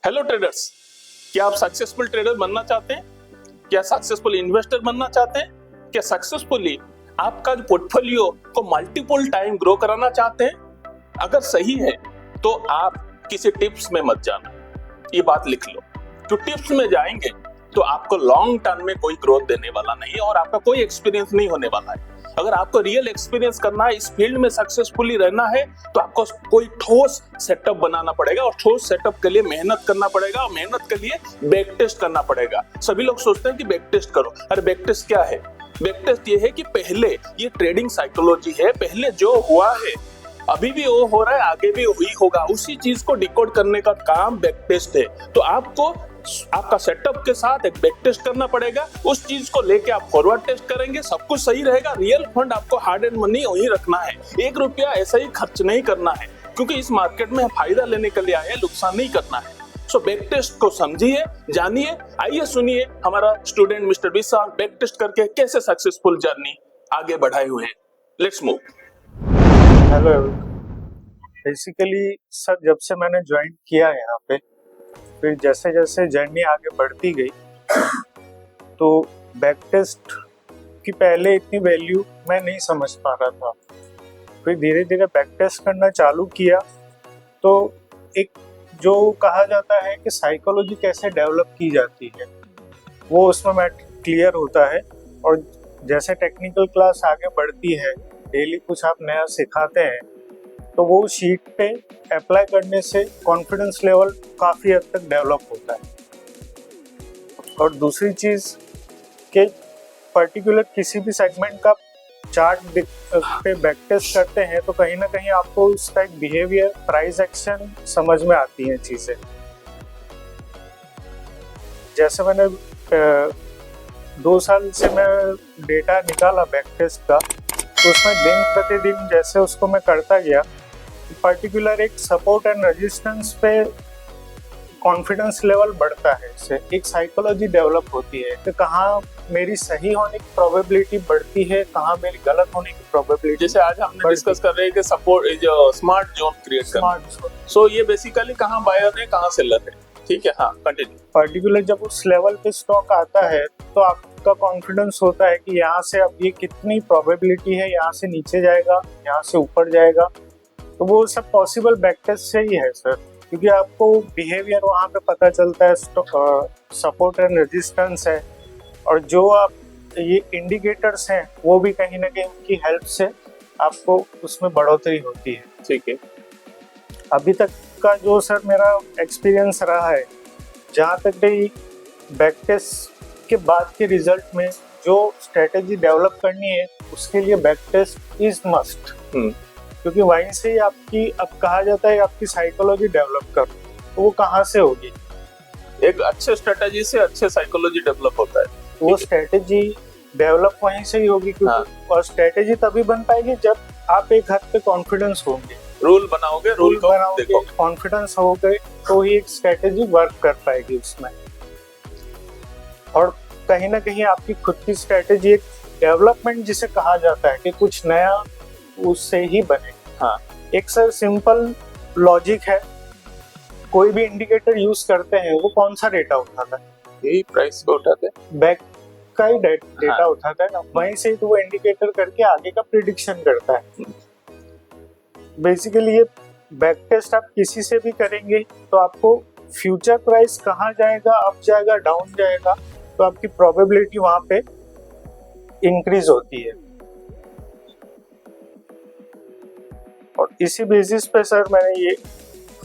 Hello traders, क्या आप successful trader बनना चाहते हैं? क्या सक्सेसफुल इन्वेस्टर बनना चाहते हैं? क्या सक्सेसफुली आपका पोर्टफोलियो को मल्टीपल टाइम ग्रो कराना चाहते हैं? अगर सही है तो आप किसी टिप्स में मत जाना, ये बात लिख लो। तो टिप्स में जाएंगे तो आपको लॉन्ग टर्म में कोई ग्रोथ देने वाला नहीं है और आपका कोई एक्सपीरियंस नहीं होने वाला है। अगर आपको रियल एक्सपीरियंस करना है, इस फील्ड में सक्सेसफुली रहना है, तो आपको कोई ठोस सेटअप बनाना पड़ेगा और ठोस सेटअप के लिए मेहनत करना पड़ेगा और मेहनत के लिए बैक टेस्ट करना पड़ेगा। सभी लोग सोचते हैं कि बैक टेस्ट करो। अरे बैक टेस्ट क्या है? बैक टेस्ट ये है कि पहले, ये ट्रेडिंग साइकोलॉजी है, पहले जो हुआ है अभी भी वो हो रहा है, आगे भी वही होगा, उसी चीज को डिकोड करने का काम बैक टेस्ट है। तो आपको आपका सेटअप के साथ एक बैक टेस्ट करना पड़ेगा, उस चीज को लेके आप फॉरवर्ड टेस्ट करेंगे, सब कुछ सही रहेगा। रियल फंड आपको हार्ड एंड मनी वही रखना है, 1 रुपया ऐसा ही खर्च नहीं करना है, क्योंकि इस मार्केट में फायदा लेने के लिए आए, नुकसान नहीं करना है। सो बैक टेस्ट को समझिए, जानिए। आइए सुनिए हमारा स्टूडेंट मिस्टर विशाल बैक टेस्ट करके कैसे सक्सेसफुल जर्नी आगे बढ़ाए हुए हैं। Let's move. Hello, basically sir जब से मैंने ज्वाइन किया यहाँ पे, फिर जैसे जैसे जर्नी आगे बढ़ती गई तो बैक टेस्ट की पहले इतनी वैल्यू मैं नहीं समझ पा रहा था। फिर धीरे धीरे बैक टेस्ट करना चालू किया तो एक जो कहा जाता है कि साइकोलॉजी कैसे डेवलप की जाती है वो उसमें मैं क्लियर होता है। और जैसे टेक्निकल क्लास आगे बढ़ती है, डेली कुछ आप नया सिखाते हैं, तो वो शीट पे अप्लाई करने से कॉन्फिडेंस लेवल काफ़ी हद तक डेवलप होता है। और दूसरी चीज़ कि पर्टिकुलर किसी भी सेगमेंट का चार्ट पे बैक टेस्ट करते हैं तो कहीं ना कहीं आपको उसका एक बिहेवियर, प्राइस एक्शन समझ में आती हैं चीज़ें। जैसे मैंने 2 साल से मैं डेटा निकाला बैक टेस्ट का, तो उसमें दिन प्रतिदिन जैसे उसको मैं करता गया, पर्टिकुलर एक सपोर्ट एंड रेजिस्टेंस पे कॉन्फिडेंस लेवल बढ़ता है। इससे एक साइकोलॉजी डेवलप होती है कि कहाँ मेरी सही होने की प्रोबेबिलिटी बढ़ती है, कहाँ मेरी गलत होने की प्रोबेबिलिटी। जैसे आज हमने डिस्कस कर रहे हैं कि सपोर्ट, जो स्मार्ट जोन क्रिएट करना। सो ये बेसिकली कहाँ बायर है, कहाँ सेलर है। ठीक है, हाँ कंटिन्यू। पर्टिकुलर जब उस लेवल पे स्टॉक आता है तो आपका कॉन्फिडेंस होता है कि यहाँ से अब ये कितनी प्रोबेबिलिटी है, यहाँ से नीचे जाएगा, यहाँ से ऊपर जाएगा। तो वो सब पॉसिबल बैक टेस्ट से ही है सर, क्योंकि आपको बिहेवियर वहाँ पे पता चलता है, सपोर्ट एंड रेजिस्टेंस है, और जो आप ये इंडिकेटर्स हैं वो भी कहीं ना कहीं उनकी हेल्प से आपको उसमें बढ़ोतरी होती है। ठीक है, अभी तक का जो सर मेरा एक्सपीरियंस रहा है, जहाँ तक भी बैक टेस्ट के बाद के रिजल्ट में जो स्ट्रेटेजी डेवलप करनी है उसके लिए बैक टेस्ट इज मस्ट। क्योंकि वहीं से ही आपकी, अब कहा जाता है आपकी साइकोलॉजी डेवलप करो, तो वो कहाँ से होगी? एक अच्छे स्ट्रेटेजी से अच्छे साइकोलॉजी डेवलप होता है। वो स्ट्रेटेजी डेवलप वहीं से ही होगी, क्योंकि और स्ट्रेटेजी तभी बन पाएगी जब आप एक हद पे कॉन्फिडेंस होंगे, रूल बनाओगे, रूल बनाओगे, कॉन्फिडेंस होगे, तो ही एक स्ट्रेटेजी वर्क कर पाएगी उसमें। और कहीं ना कहीं आपकी खुद की स्ट्रेटेजी एक डेवलपमेंट जिसे कहा जाता है कि कुछ नया उससे ही बने। हाँ, एक सर सिंपल लॉजिक है, कोई भी इंडिकेटर यूज करते हैं वो कौन सा डेटा उठाता है? यही प्राइस को उठाते हैं, बैक का ही डेटा उठाता है ना, वहीं से तो वो इंडिकेटर करके आगे का प्रिडिक्शन करता है। बेसिकली ये बैक टेस्ट आप किसी से भी करेंगे तो आपको फ्यूचर प्राइस कहाँ जाएगा, अप जाएगा, डाउन जाएगा, तो आपकी प्रोबेबिलिटी वहां पे इंक्रीज होती है। और इसी बेसिस पे सर मैंने ये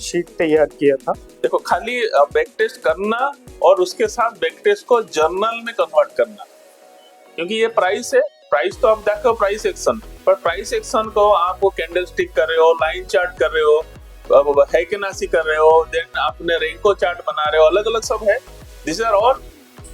शीट तैयार किया था। देखो, खाली बैक टेस्ट करना और उसके साथ बैक टेस्ट को जर्नल में कन्वर्ट करना, क्योंकि ये प्राइस है। प्राइस तो आप देखो प्राइस एक्शन, पर प्राइस एक्शन को आप वो कैंडल स्टिक कर रहे हो, लाइन चार्ट कर रहे हो, हैकेनासी कर रहे हो, देन आपने रेंको चार्ट बना रहे हो, अलग अलग सब है। This are all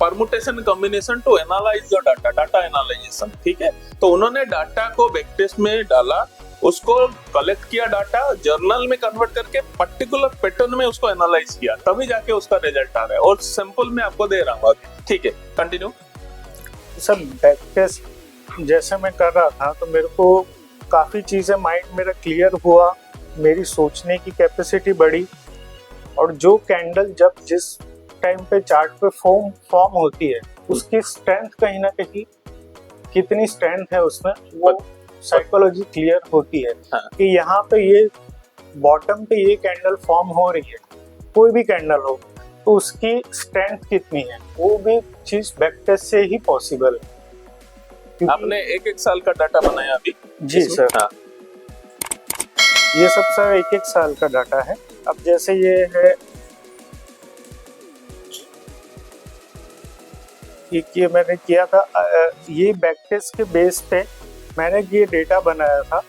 permutation combination to analyse your data, data analysation. ठीक है, तो उन्होंने डाटा को बैक टेस्ट में डाला, उसको कलेक्ट किया, डाटा जर्नल में कन्वर्ट करके पर्टिकुलर पैटर्न में उसको एनालाइज किया, तभी जाके उसका रिजल्ट आ रहा है। और सैंपल में आपको दे रहा हूँ आगे। ठीक है, कंटिन्यू। सर बैक टेस्ट जैसे मैं कर रहा था तो मेरे को काफ़ी चीज़ें माइंड मेरा क्लियर हुआ, मेरी सोचने की कैपेसिटी बढ़ी, और जो कैंडल जब जिस टाइम पे चार्ट पे फॉर्म होती है उसकी स्ट्रेंथ कहीं ना कहीं कितनी स्ट्रेंथ है उसमें वो साइकोलॉजी क्लियर होती है। हाँ। कि यहाँ पे ये बॉटम पे ये कैंडल फॉर्म हो रही है, कोई भी कैंडल हो तो उसकी स्ट्रेंथ कितनी है वो भी चीज बैकटेस्ट से ही पॉसिबल है। आपने एक साल का डाटा बनाया अभी? जी सर। हाँ। ये सब सर एक साल का डाटा है। अब जैसे ये है ये मैंने किया था, ये बैकटेस्ट के बेस पे मैंने ये डेटा बनाया था।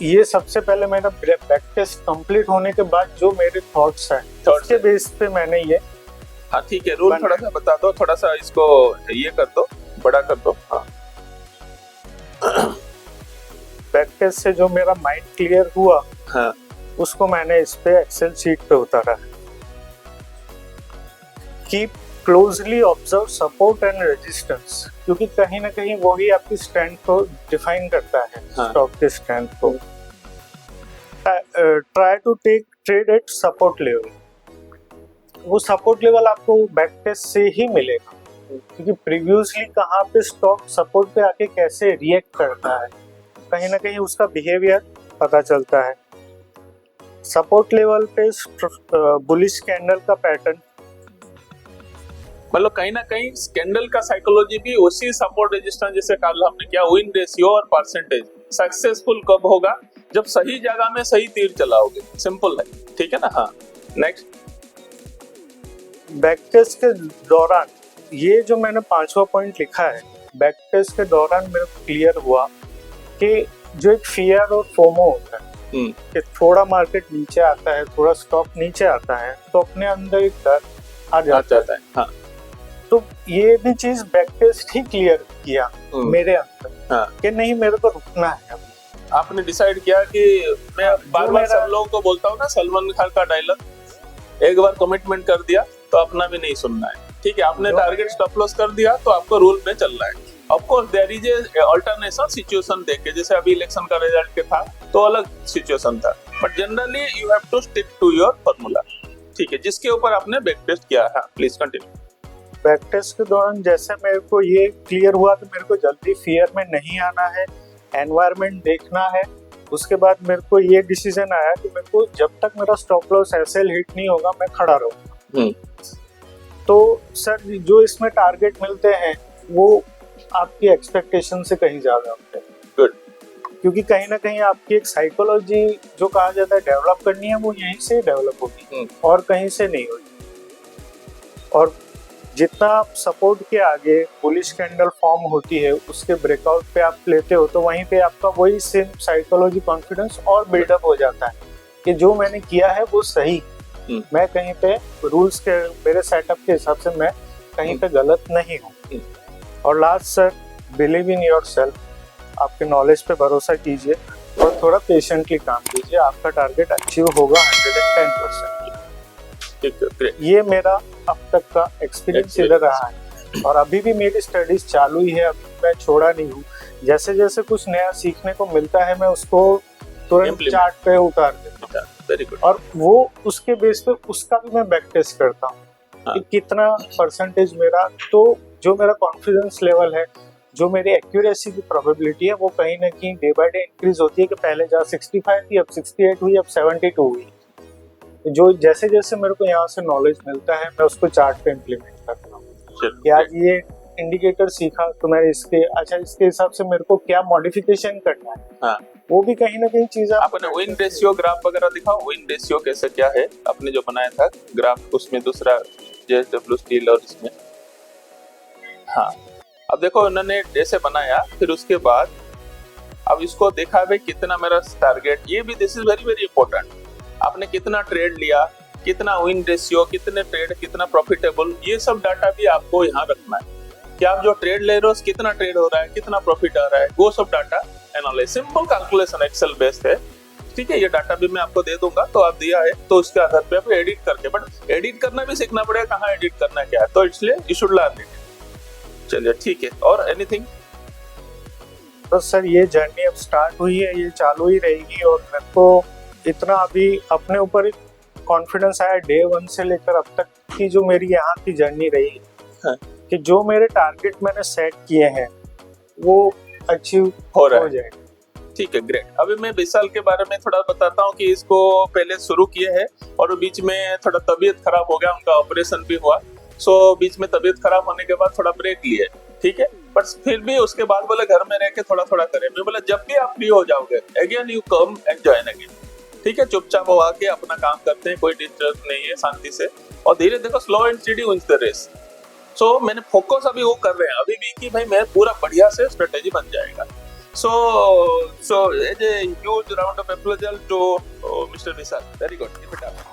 ये सबसे पहले मेरा बैक टेस्ट कंप्लीट होने के बाद जो मेरे थॉट्स हैं उसके बेस पे मैंने ये। हाँ ठीक है, रूल थोड़ा सा बता दो, थोड़ा सा इसको ये कर दो, बड़ा कर दो। हाँ। बैक टेस्ट से जो मेरा माइंड क्लियर हुआ, हाँ, उसको मैंने इस पे एक्सेल शीट पे उतारा। Keep closely observe support and resistance, क्योंकि कहीं ना कहीं वही आपकी स्ट्रेंथ को डिफाइन करता है। हाँ। स्टॉक के स्ट्रेंथ को। Try to take trade at support level, वो सपोर्ट लेवल आपको बैक टेस्ट से ही मिलेगा, क्योंकि प्रीवियसली कहाँ पे स्टॉक सपोर्ट पे आके कैसे रिएक्ट करता है, कहीं ना कहीं उसका बिहेवियर पता चलता है। सपोर्ट लेवल पे बुलिश कैंडल का पैटर्न, मतलब कहीं ना कहीं कैंडल का साइकोलॉजी भी उसी सपोर्ट रेजिस्टेंस जैसे कल हमने किया, विन रेशियो और परसेंटेज सक्सेसफुल कब होगा, जब सही जगह में सही तीर चलाओगे। सिंपल है, ठीक है ना। हाँ, नेक्स्ट। बैक टेस्ट के दौरान ये जो मैंने 5वां पॉइंट लिखा है, बैक टेस्ट के दौरान मेरे को क्लियर हुआ कि जो एक फियर और फोमो होता है कि थोड़ा मार्केट नीचे आता है, थोड़ा स्टॉक नीचे आता है तो अपने अंदर एक डर आ जाता है। हाँ। तो ये भी चीज बैक टेस्ट ही क्लियर किया मेरे अंदर। हाँ। कि नहीं, मेरे को रुकना है अभी। आपने डिसाइड किया कि मैं बार बार सब लोगों को बोलता हूँ ना, सलमान खान का डायलॉग, एक बार कमिटमेंट कर दिया तो अपना भी नहीं सुनना है। ठीक है, आपने टारगेट स्टॉप लॉस कर दिया तो आपको रूल में चलना है। Of course there is a alternation situation देखे, जैसे अभी इलेक्शन का रिजल्ट के था तो अलग सिचुएशन था, but generally you have to stick to your formula. ठीक है, जिसके ऊपर आपने बैक टेस्ट किया है। Please continue. बैक टेस्ट के दौरान जैसे मेरे को ये क्लियर हुआ कि मेरे को जल्दी फियर में नहीं आना है, एनवायरनमेंट देखना है। उसके बाद मेरे को ये डिसीजन आया कि मेरे को जब तक मेरा स्टॉप लॉस एसएल हिट नहीं होगा मैं खड़ा रहूंगा। तो सर जो इसमें टारगेट मिलते हैं वो आपकी एक्सपेक्टेशन से कहीं ज्यादा होते हैं। गुड। क्योंकि कहीं ना कहीं आपकी एक साइकोलॉजी जो कहा जाता है डेवलप करनी है, वो यहीं से डेवलप होगी और कहीं से नहीं होगी। और जितना आप सपोर्ट के आगे बुलिश कैंडल फॉर्म होती है उसके ब्रेकआउट पे आप लेते हो तो वहीं पे आपका वही सेम साइकोलॉजी कॉन्फिडेंस और बिल्डअप हो जाता है कि जो मैंने किया है वो सही। मैं कहीं पे रूल्स के मेरे सेटअप के हिसाब से मैं कहीं पे गलत नहीं हूँ। और last sir, believe in your self, आपके नॉलेज पे भरोसा कीजिए और थोड़ा पेशेंटली काम कीजिए, आपका टारगेट अचीव होगा 110%। ये मेरा अब तक का एक्सपीरियंस इधर रहा है और अभी भी मेरी स्टडीज चालू ही है, अभी मैं छोड़ा नहीं हूँ। जैसे जैसे कुछ नया सीखने को मिलता है मैं उसको तुरंत चार्ट पे उतार देता हूँ और वो उसके बेस पे उसका भी मैं बैक टेस्ट करता हूँ कि कितना परसेंटेज मेरा, तो जो मेरा कॉन्फिडेंस लेवल है, जो मेरी एक्यूरेसी की प्रोबेबिलिटी है, वो कहीं ना कहीं डे बाय डे इंक्रीज होती है कि पहले जहाँ 65 थी अब 68 हुई, अब 72 हुई। जो जैसे जैसे मेरे को यहाँ से नॉलेज मिलता है मैं उसको चार्ट पे इम्प्लीमेंट करता हूँ कि आज ये इंडिकेटर सीखा तो मैं इसके हिसाब से मेरे को क्या मॉडिफिकेशन करना है। हाँ। वो भी कहीं ना कहीं चीज आपने विन रेशियो ग्राफ वगैरह दिखाओ, विन रेशियो कैसे क्या है आपने जो बनाया था ग्राफ, उसमें दूसरा जेएसडब्ल्यू स्टील और इसमें। हाँ, अब देखो उन्होंने जैसे बनाया, फिर उसके बाद अब इसको देखा भाई कितना मेरा टारगेट, ये भी this is very very important. आपने कितना ट्रेड लिया, कितना विन रेशियो, कितने ट्रेड, कितना प्रॉफिटेबल, ये सब डाटा भी आपको यहाँ रखना है कि आप जो ट्रेड ले रहे हो कितना ट्रेड हो रहा है, कितना प्रॉफिट आ रहा है, वो सब data analyse, simple calculation Excel based है। ठीक है, ये डाटा भी मैं आपको दे दूंगा, तो आप दिया है तो उसके आधार पे आप एडिट करके, बट एडिट करना भी सीखना पड़ेगा, कहाँ एडिट करना क्या है, तो इसलिए यू शुड लर्न इट। चलिए ठीक है, और एनीथिंग? बस सर ये जर्नी अब स्टार्ट हुई है, ये चालू ही रहेगी और मेरे को इतना अभी अपने ऊपर एक कॉन्फिडेंस आया डे 1 से लेकर अब तक की जो मेरी यहाँ की जर्नी रही हाँ। कि जो मेरे टारगेट मैंने सेट किए हैं वो अचीव हो रहा है। जाए। ठीक है, ग्रेट। अभी मैं विशाल के बारे में थोड़ा बताता हूँ कि इसको पहले शुरू किए हैं और बीच में थोड़ा तबीयत खराब हो गया, उनका ऑपरेशन भी हुआ। सो बीच में तबीयत खराब होने के बाद थोड़ा ब्रेक लिए, ठीक है। बट फिर भी उसके बाद बोले घर में रह के थोड़ा थोड़ा करें। मैं बोला जब भी आप फ्री हो जाओगे again you come and join again, ठीक है। चुपचाप वो आके अपना काम करते हैं, कोई डिस्टर्ब नहीं है, शांति से। और धीरे देखो slow and steady wins the race. So मैंने फोकस अभी वो कर रहे हैं अभी भी कि भाई मैं पूरा बढ़िया से स्ट्रेटेजी बन जाएगा। So as a huge round of applause to Mr. Vishal. Very good. Keep it up.